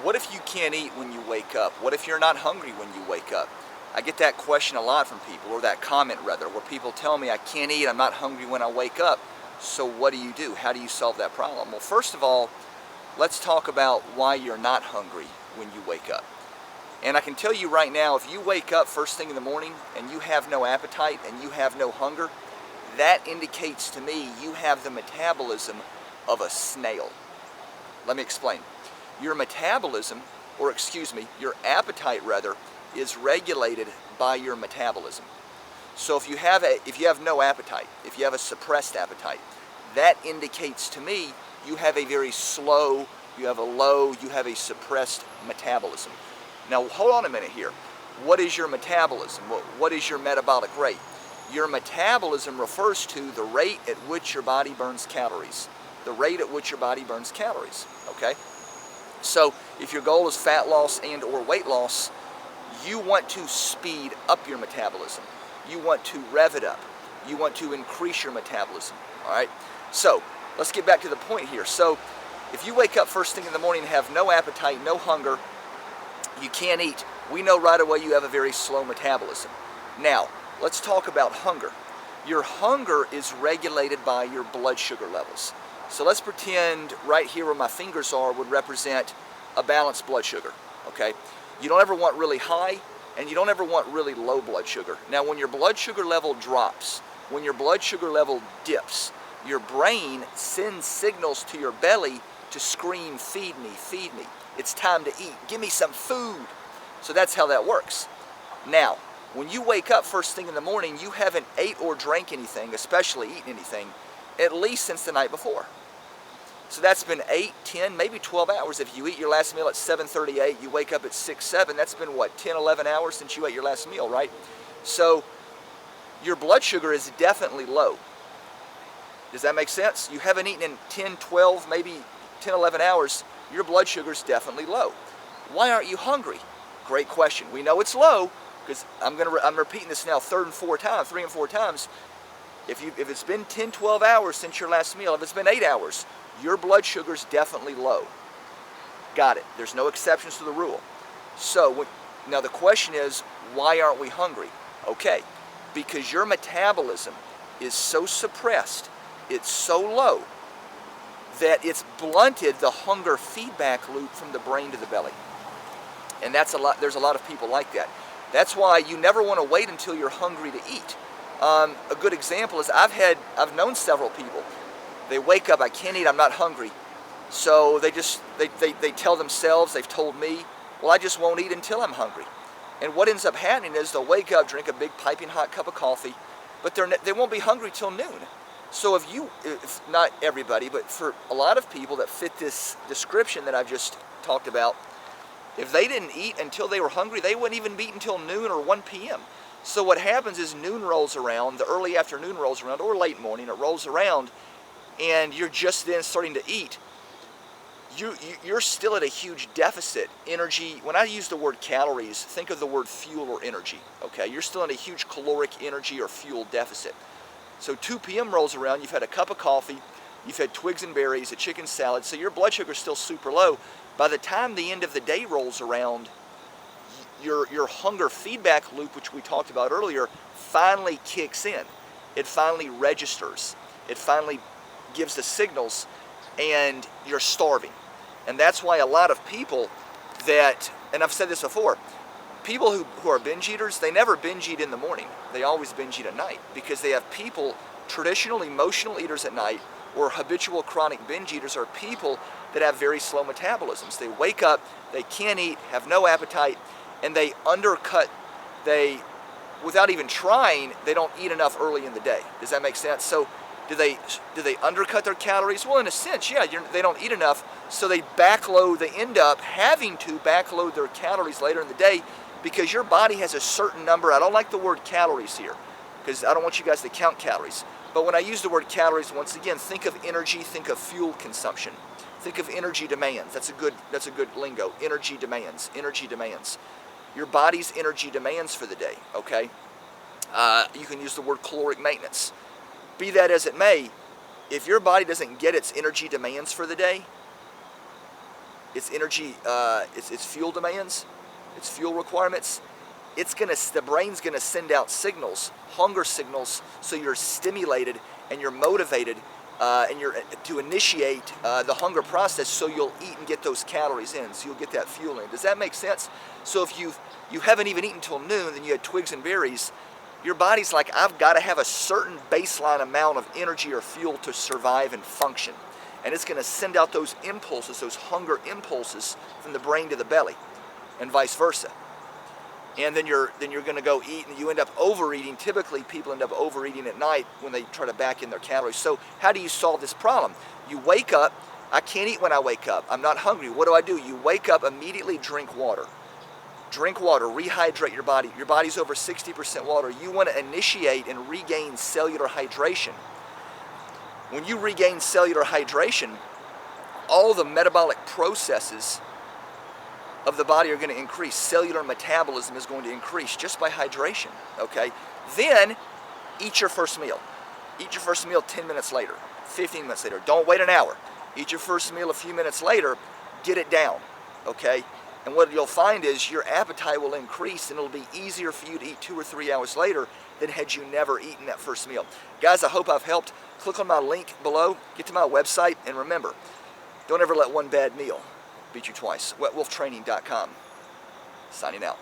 What if you can't eat when you wake up? What if you're not hungry when you wake up? I get that question a lot from people, or that comment rather, where people tell me I can't eat, I'm not hungry when I wake up. So what do you do? How do you solve that problem? Well, first of all, let's talk about why you're not hungry when you wake up. And I can tell you right now, if you wake up first thing in the morning and you have no appetite and you have no hunger, that indicates to me you have the metabolism of a snail. Let me explain. Your metabolism, or excuse me, your appetite rather, is regulated by your metabolism. So if you have no appetite, if you have a suppressed appetite, that indicates to me you have a very slow, you have a suppressed metabolism. Now hold on a minute here. What is your metabolism? What is your metabolic rate? Your metabolism refers to the rate at which your body burns calories. The rate at which your body burns calories, okay? So if your goal is fat loss and or weight loss, you want to speed up your metabolism. You want to rev it up. You want to increase your metabolism, all right? So let's get back to the point here. So if you wake up first thing in the morning and have no appetite, no hunger, you can't eat, we know right away you have a very slow metabolism. Now, let's talk about hunger. Your hunger is regulated by your blood sugar levels. So let's pretend right here where my fingers are would represent a balanced blood sugar, okay? You don't ever want really high and you don't ever want really low blood sugar. Now when your blood sugar level drops, when your blood sugar level dips, your brain sends signals to your belly to scream, feed me, feed me. It's time to eat, give me some food. So that's how that works. Now, when you wake up first thing in the morning, you haven't ate or drank anything, especially eaten anything, at least since the night before. So that's been 8, 10, maybe 12 hours. If you eat your last meal at 7:38, you wake up at 6, 7, that's been what, 10, 11 hours since you ate your last meal, right? So your blood sugar is definitely low. Does that make sense? You haven't eaten in 10, 12, maybe 10, 11 hours, your blood sugar is definitely low. Why aren't you hungry? Great question. We know it's low because I'm repeating this now 3 and 4 times. If it's been 10, 12 hours since your last meal, if it's been 8 hours, your blood sugar is definitely low. Got it. There's no exceptions to the rule. So now the question is, why aren't we hungry? Okay, because your metabolism is so suppressed, it's so low, that it's blunted the hunger feedback loop from the brain to the belly. And there's a lot of people like that. That's why you never want to wait until you're hungry to eat. A good example is I've known several people. They wake up, I can't eat, I'm not hungry. So they tell themselves, they've told me, well, I just won't eat until I'm hungry. And what ends up happening is they'll wake up, drink a big piping hot cup of coffee, but they won't be hungry till noon. So if not everybody, but for a lot of people that fit this description that I've just talked about, if they didn't eat until they were hungry, they wouldn't even eat until noon or 1 p.m. So what happens is noon rolls around, the early afternoon rolls around, or late morning, it rolls around, and you're just then starting to eat. You're still at a huge deficit. Energy, when I use the word calories, think of the word fuel or energy, okay? You're still in a huge caloric energy or fuel deficit. So 2 p.m. rolls around, you've had a cup of coffee, you've had twigs and berries, a chicken salad, so your blood sugar's still super low. By the time the end of the day rolls around, your hunger feedback loop, which we talked about earlier, finally kicks in. It finally registers. It finally gives the signals, and you're starving. And that's why a lot of people that, and I've said this before, people who are binge eaters, they never binge eat in the morning. They always binge eat at night, because they have people, traditional emotional eaters at night, or habitual chronic binge eaters are people that have very slow metabolisms. They wake up, they can't eat, have no appetite, and they undercut, without even trying, they don't eat enough early in the day. Does that make sense? So do they undercut their calories? Well, in a sense, yeah, they don't eat enough, so they end up having to backload their calories later in the day, because your body has a certain number. I don't like the word calories here, because I don't want you guys to count calories. But when I use the word calories, once again, think of energy, think of fuel consumption. Think of energy demands. That's a good lingo. Energy demands. Energy demands. Your body's energy demands for the day, okay? You can use the word caloric maintenance. Be that as it may, if your body doesn't get its energy demands for the day, its energy, its fuel demands, its fuel requirements, the brain's gonna send out signals, hunger signals, so you're stimulated and you're motivated and you're to initiate the hunger process, so you'll eat and get those calories in, so you'll get that fuel in. Does that make sense? So if you haven't even eaten till noon, then you had twigs and berries, your body's like, I've got to have a certain baseline amount of energy or fuel to survive and function. And it's going to send out those impulses, those hunger impulses from the brain to the belly, and vice versa. And then you're going to go eat, and you end up overeating. Typically, people end up overeating at night when they try to back in their calories. So how do you solve this problem? You wake up. I can't eat when I wake up. I'm not hungry. What do? You wake up, immediately drink water. Drink water, rehydrate your body. Your body's over 60% water. You want to initiate and regain cellular hydration. When you regain cellular hydration, all the metabolic processes of the body are going to increase. Cellular metabolism is going to increase just by hydration, okay? Then, eat your first meal. Eat your first meal 10 minutes later, 15 minutes later. Don't wait an hour. Eat your first meal a few minutes later, get it down, okay? And what you'll find is your appetite will increase, and it'll be easier for you to eat 2 or 3 hours later than had you never eaten that first meal. Guys, I hope I've helped. Click on my link below, get to my website, and remember, don't ever let one bad meal beat you twice. WetWolfTraining.com. Signing out.